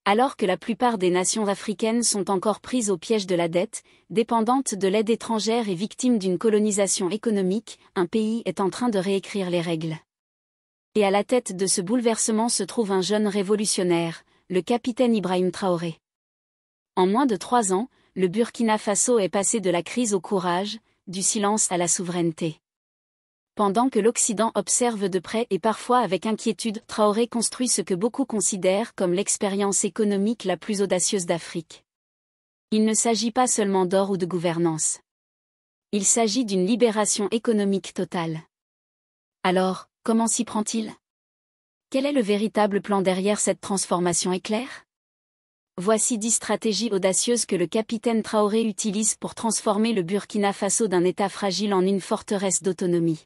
Alors que la plupart des nations africaines sont encore prises au piège de la dette, dépendantes de l'aide étrangère et victimes d'une colonisation économique, un pays est en train de réécrire les règles. Et à la tête de ce bouleversement se trouve un jeune révolutionnaire, le capitaine Ibrahim Traoré. En moins de 3 ans, le Burkina Faso est passé de la crise au courage, du silence à la souveraineté. Pendant que l'Occident observe de près et parfois avec inquiétude, Traoré construit ce que beaucoup considèrent comme l'expérience économique la plus audacieuse d'Afrique. Il ne s'agit pas seulement d'or ou de gouvernance. Il s'agit d'une libération économique totale. Alors, comment s'y prend-il? Quel est le véritable plan derrière cette transformation éclair? Voici 10 stratégies audacieuses que le capitaine Traoré utilise pour transformer le Burkina Faso d'un État fragile en une forteresse d'autonomie.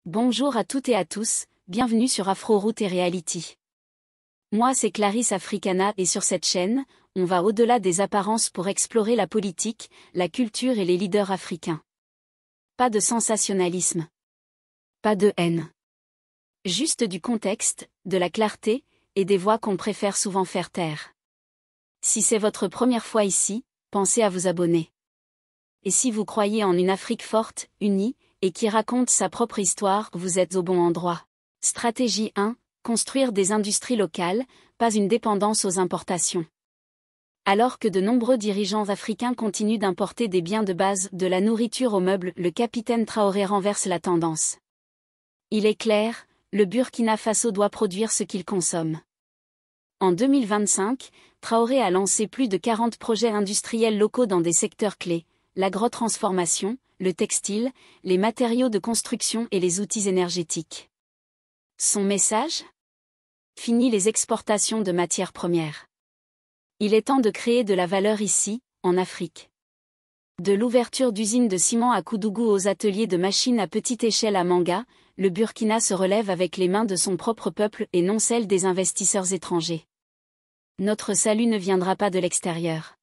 Bonjour à toutes et à tous, bienvenue sur Afro-Route et Reality. Moi c'est Clarisse Africana et sur cette chaîne, on va au-delà des apparences pour explorer la politique, la culture et les leaders africains. Pas de sensationnalisme. Pas de haine. Juste du contexte, de la clarté, et des voix qu'on préfère souvent faire taire. Si c'est votre première fois ici, pensez à vous abonner. Et si vous croyez en une Afrique forte, unie, et qui raconte sa propre histoire, vous êtes au bon endroit. Stratégie 1. Construire des industries locales, pas une dépendance aux importations. Alors que de nombreux dirigeants africains continuent d'importer des biens de base, de la nourriture aux meubles, le capitaine Traoré renverse la tendance. Il est clair, le Burkina Faso doit produire ce qu'il consomme. En 2025, Traoré a lancé plus de 40 projets industriels locaux dans des secteurs clés, l'agrotransformation, le textile, les matériaux de construction et les outils énergétiques. Son message? Fini les exportations de matières premières. Il est temps de créer de la valeur ici, en Afrique. De l'ouverture d'usines de ciment à Koudougou aux ateliers de machines à petite échelle à Manga, le Burkina se relève avec les mains de son propre peuple et non celles des investisseurs étrangers. Notre salut ne viendra pas de l'extérieur.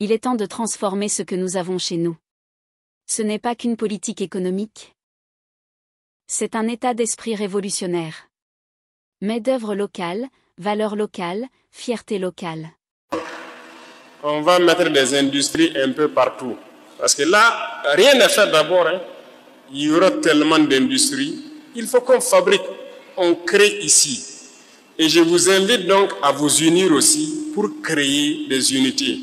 Il est temps de transformer ce que nous avons chez nous. Ce n'est pas qu'une politique économique. C'est un état d'esprit révolutionnaire. Main-d'œuvre locale, valeurs locales, fierté locale. On va mettre des industries un peu partout. Parce que là, rien n'est fait d'abord. Il y aura tellement d'industries. Il faut qu'on fabrique, on crée ici. Et je vous invite donc à vous unir aussi pour créer des unités.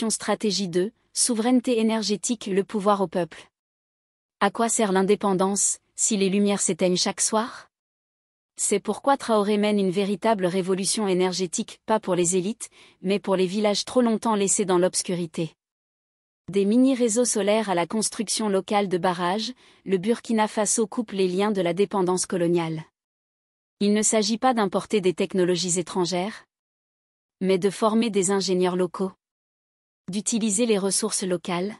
Stratégie 2. Souveraineté énergétique, le pouvoir au peuple. À quoi sert l'indépendance, si les lumières s'éteignent chaque soir? C'est pourquoi Traoré mène une véritable révolution énergétique, pas pour les élites, mais pour les villages trop longtemps laissés dans l'obscurité. Des mini-réseaux solaires à la construction locale de barrages, le Burkina Faso coupe les liens de la dépendance coloniale. Il ne s'agit pas d'importer des technologies étrangères, mais de former des ingénieurs locaux, d'utiliser les ressources locales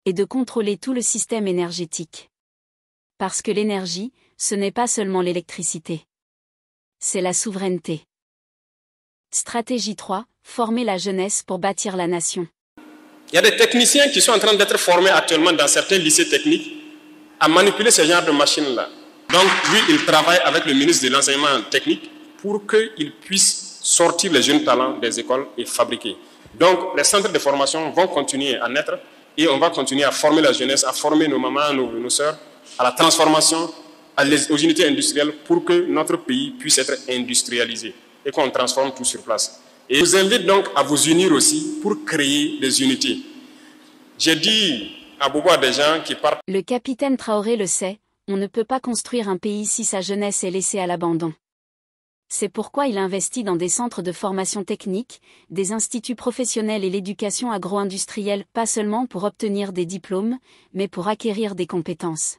et de contrôler tout le système énergétique. Parce que l'énergie, ce n'est pas seulement l'électricité. C'est la souveraineté. Stratégie 3. Former la jeunesse pour bâtir la nation. Il y a des techniciens qui sont en train d'être formés actuellement dans certains lycées techniques à manipuler ce genre de machines-là. Donc lui, il travaille avec le ministre de l'enseignement technique pour qu'il puisse sortir les jeunes talents des écoles et fabriquer. Donc les centres de formation vont continuer à naître et on va continuer à former la jeunesse, à former nos mamans, nos sœurs, à la transformation, aux unités industrielles pour que notre pays puisse être industrialisé et qu'on transforme tout sur place. Et je vous invite donc à vous unir aussi pour créer des unités. J'ai dit à beaucoup des gens qui partent. Le capitaine Traoré le sait, on ne peut pas construire un pays si sa jeunesse est laissée à l'abandon. C'est pourquoi il investit dans des centres de formation technique, des instituts professionnels et l'éducation agro-industrielle, pas seulement pour obtenir des diplômes, mais pour acquérir des compétences.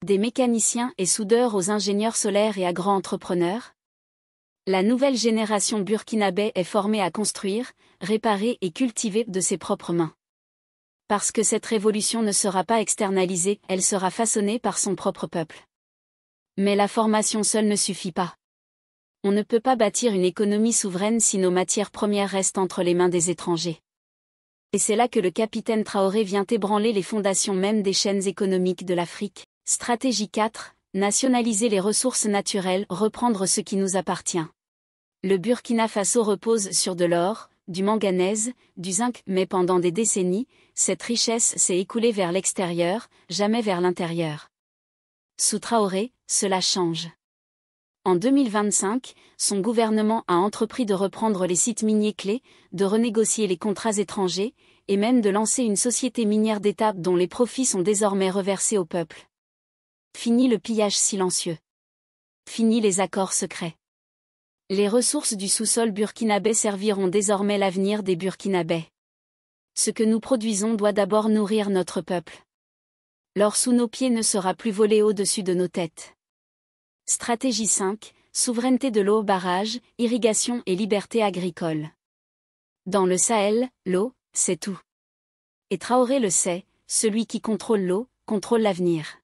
Des mécaniciens et soudeurs aux ingénieurs solaires et agro-entrepreneurs. La nouvelle génération burkinabé est formée à construire, réparer et cultiver de ses propres mains. Parce que cette révolution ne sera pas externalisée, elle sera façonnée par son propre peuple. Mais la formation seule ne suffit pas. On ne peut pas bâtir une économie souveraine si nos matières premières restent entre les mains des étrangers. Et c'est là que le capitaine Traoré vient ébranler les fondations même des chaînes économiques de l'Afrique. Stratégie 4. Nationaliser les ressources naturelles, reprendre ce qui nous appartient. Le Burkina Faso repose sur de l'or, du manganèse, du zinc, mais pendant des décennies, cette richesse s'est écoulée vers l'extérieur, jamais vers l'intérieur. Sous Traoré, cela change. En 2025, son gouvernement a entrepris de reprendre les sites miniers clés, de renégocier les contrats étrangers, et même de lancer une société minière d'État dont les profits sont désormais reversés au peuple. Fini le pillage silencieux. Fini les accords secrets. Les ressources du sous-sol burkinabé serviront désormais l'avenir des Burkinabés. Ce que nous produisons doit d'abord nourrir notre peuple. L'or sous nos pieds ne sera plus volé au-dessus de nos têtes. Stratégie 5, souveraineté de l'eau, barrage, irrigation et liberté agricole. Dans le Sahel, l'eau, c'est tout. Et Traoré le sait, celui qui contrôle l'eau, contrôle l'avenir.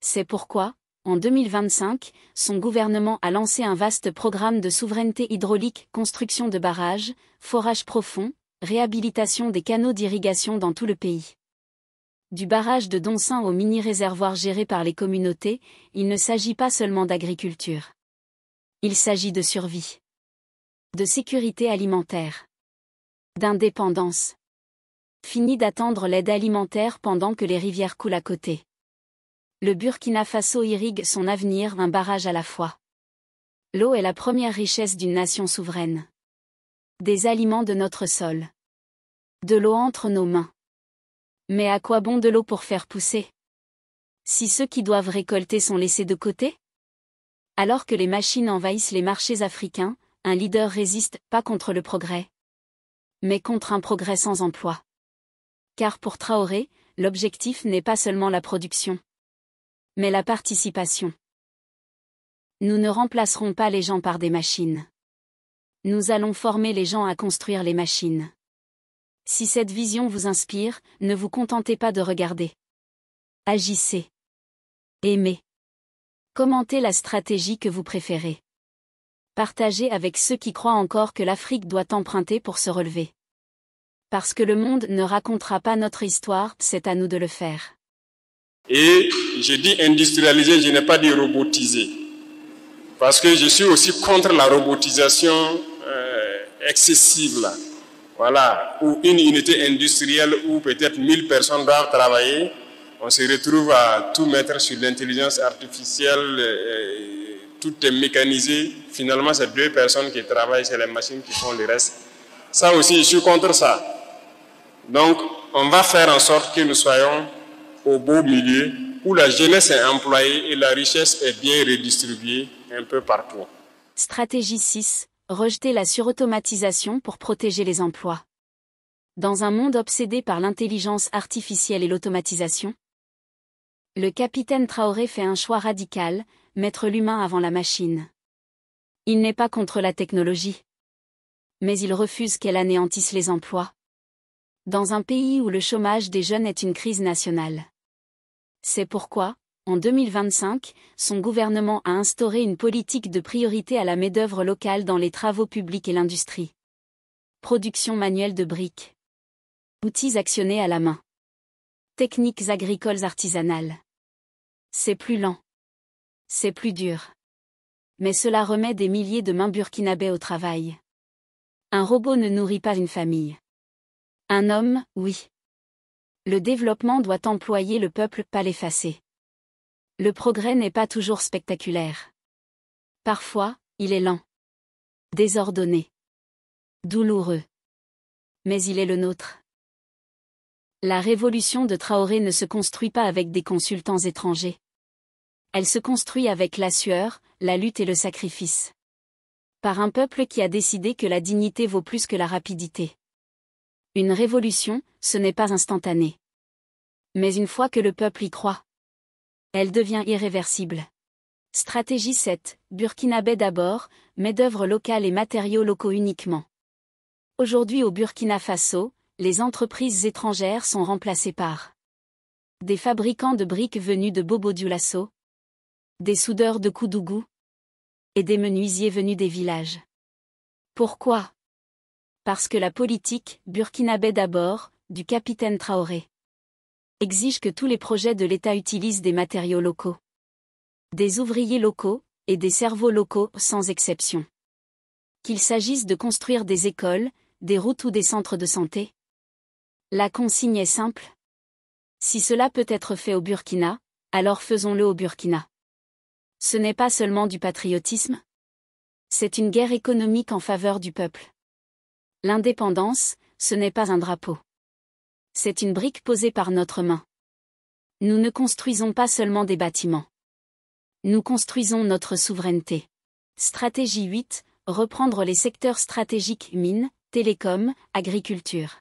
C'est pourquoi, en 2025, son gouvernement a lancé un vaste programme de souveraineté hydraulique, construction de barrages, forages profonds, réhabilitation des canaux d'irrigation dans tout le pays. Du barrage de Donsin aux mini-réservoirs gérés par les communautés, il ne s'agit pas seulement d'agriculture. Il s'agit de survie, de sécurité alimentaire, d'indépendance. Fini d'attendre l'aide alimentaire pendant que les rivières coulent à côté. Le Burkina Faso irrigue son avenir un barrage à la fois. L'eau est la première richesse d'une nation souveraine. Des aliments de notre sol. De l'eau entre nos mains. Mais à quoi bon de l'eau pour faire pousser? Si ceux qui doivent récolter sont laissés de côté? Alors que les machines envahissent les marchés africains, un leader résiste pas contre le progrès, mais contre un progrès sans emploi. Car pour Traoré, l'objectif n'est pas seulement la production, mais la participation. Nous ne remplacerons pas les gens par des machines. Nous allons former les gens à construire les machines. Si cette vision vous inspire, ne vous contentez pas de regarder. Agissez. Aimez. Commentez la stratégie que vous préférez. Partagez avec ceux qui croient encore que l'Afrique doit emprunter pour se relever. Parce que le monde ne racontera pas notre histoire, c'est à nous de le faire. Et je dis industrialiser, je n'ai pas dit robotiser. Parce que je suis aussi contre la robotisation excessive là. Voilà, ou une unité industrielle où peut-être 1000 personnes doivent travailler, on se retrouve à tout mettre sur l'intelligence artificielle, tout est mécanisé. Finalement, c'est 2 personnes qui travaillent, c'est les machines qui font le reste. Ça aussi, je suis contre ça. Donc, on va faire en sorte que nous soyons au beau milieu, où la jeunesse est employée et la richesse est bien redistribuée un peu partout. Stratégie 6. Rejeter la surautomatisation pour protéger les emplois. Dans un monde obsédé par l'intelligence artificielle et l'automatisation, le capitaine Traoré fait un choix radical, mettre l'humain avant la machine. Il n'est pas contre la technologie, mais il refuse qu'elle anéantisse les emplois. Dans un pays où le chômage des jeunes est une crise nationale. C'est pourquoi, en 2025, son gouvernement a instauré une politique de priorité à la main-d'œuvre locale dans les travaux publics et l'industrie. Production manuelle de briques. Outils actionnés à la main. Techniques agricoles artisanales. C'est plus lent. C'est plus dur. Mais cela remet des milliers de mains burkinabés au travail. Un robot ne nourrit pas une famille. Un homme, oui. Le développement doit employer le peuple, pas l'effacer. Le progrès n'est pas toujours spectaculaire. Parfois, il est lent. Désordonné. Douloureux. Mais il est le nôtre. La révolution de Traoré ne se construit pas avec des consultants étrangers. Elle se construit avec la sueur, la lutte et le sacrifice. Par un peuple qui a décidé que la dignité vaut plus que la rapidité. Une révolution, ce n'est pas instantané. Mais une fois que le peuple y croit, elle devient irréversible. Stratégie 7. Burkinabé d'abord, main-d'œuvre locale et matériaux locaux uniquement. Aujourd'hui au Burkina Faso, les entreprises étrangères sont remplacées par des fabricants de briques venus de Bobo-Dioulasso, des soudeurs de Koudougou et des menuisiers venus des villages. Pourquoi? Parce que la politique, burkinabé d'abord, du capitaine Traoré, exige que tous les projets de l'État utilisent des matériaux locaux, des ouvriers locaux, et des cerveaux locaux, sans exception. Qu'il s'agisse de construire des écoles, des routes ou des centres de santé. La consigne est simple. Si cela peut être fait au Burkina, alors faisons-le au Burkina. Ce n'est pas seulement du patriotisme. C'est une guerre économique en faveur du peuple. L'indépendance, ce n'est pas un drapeau. C'est une brique posée par notre main. Nous ne construisons pas seulement des bâtiments. Nous construisons notre souveraineté. Stratégie 8, reprendre les secteurs stratégiques mines, télécom, agriculture.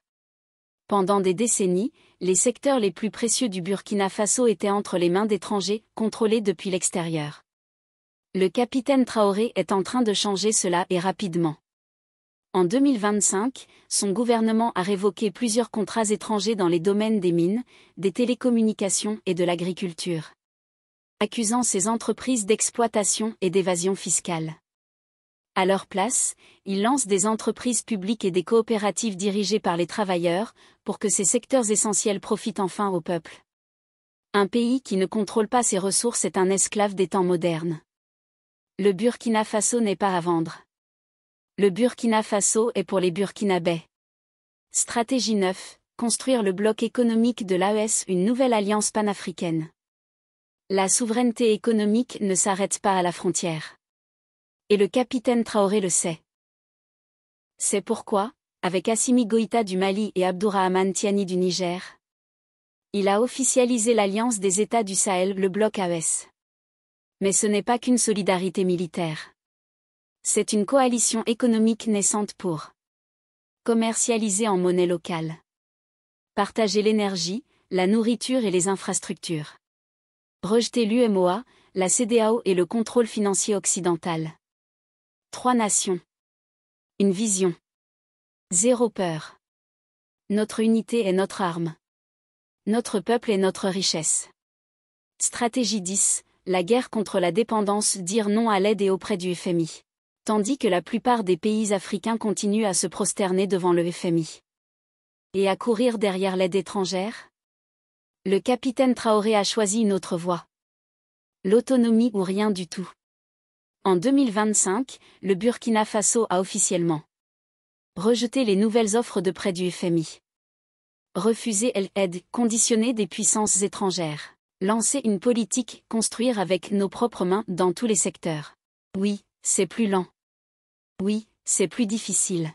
Pendant des décennies, les secteurs les plus précieux du Burkina Faso étaient entre les mains d'étrangers, contrôlés depuis l'extérieur. Le capitaine Traoré est en train de changer cela et rapidement. En 2025, son gouvernement a révoqué plusieurs contrats étrangers dans les domaines des mines, des télécommunications et de l'agriculture, accusant ces entreprises d'exploitation et d'évasion fiscale. À leur place, il lance des entreprises publiques et des coopératives dirigées par les travailleurs, pour que ces secteurs essentiels profitent enfin au peuple. Un pays qui ne contrôle pas ses ressources est un esclave des temps modernes. Le Burkina Faso n'est pas à vendre. Le Burkina Faso est pour les Burkinabés. Stratégie 9, construire le bloc économique de l'AES, une nouvelle alliance panafricaine. La souveraineté économique ne s'arrête pas à la frontière. Et le capitaine Traoré le sait. C'est pourquoi, avec Assimi Goïta du Mali et Abdourahmane Tiani du Niger, il a officialisé l'alliance des États du Sahel, le bloc AES. Mais ce n'est pas qu'une solidarité militaire. C'est une coalition économique naissante pour commercialiser en monnaie locale, partager l'énergie, la nourriture et les infrastructures, rejeter l'UMOA, la CEDEAO et le contrôle financier occidental. 3 nations. Une vision. Zéro peur. Notre unité est notre arme. Notre peuple est notre richesse. Stratégie 10. La guerre contre la dépendance, dire non à l'aide et auprès du FMI. Tandis que la plupart des pays africains continuent à se prosterner devant le FMI. Et à courir derrière l'aide étrangère. Le capitaine Traoré a choisi une autre voie. L'autonomie ou rien du tout. En 2025, le Burkina Faso a officiellement rejeté les nouvelles offres de prêt du FMI. Refusé l'aide conditionnée des puissances étrangères. Lancer une politique, construire avec nos propres mains dans tous les secteurs. Oui, c'est plus lent. Oui, c'est plus difficile.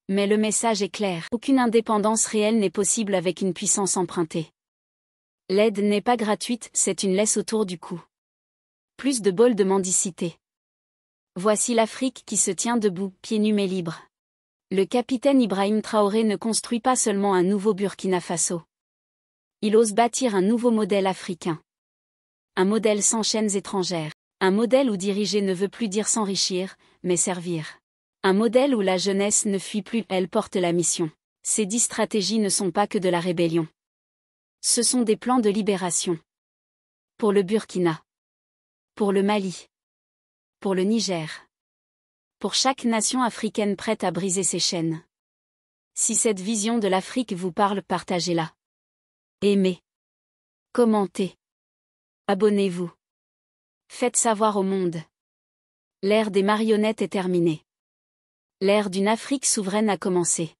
Mais le message est clair. Aucune indépendance réelle n'est possible avec une puissance empruntée. L'aide n'est pas gratuite, c'est une laisse autour du cou. Plus de bol de mendicité. Voici l'Afrique qui se tient debout, pieds nus mais libres. Le capitaine Ibrahim Traoré ne construit pas seulement un nouveau Burkina Faso. Il ose bâtir un nouveau modèle africain. Un modèle sans chaînes étrangères. Un modèle où diriger ne veut plus dire s'enrichir, mais servir. Un modèle où la jeunesse ne fuit plus, elle porte la mission. Ces 10 stratégies ne sont pas que de la rébellion. Ce sont des plans de libération. Pour le Burkina. Pour le Mali. Pour le Niger. Pour chaque nation africaine prête à briser ses chaînes. Si cette vision de l'Afrique vous parle, partagez-la. Aimez. Commentez. Abonnez-vous. Faites savoir au monde. L'ère des marionnettes est terminée. L'ère d'une Afrique souveraine a commencé.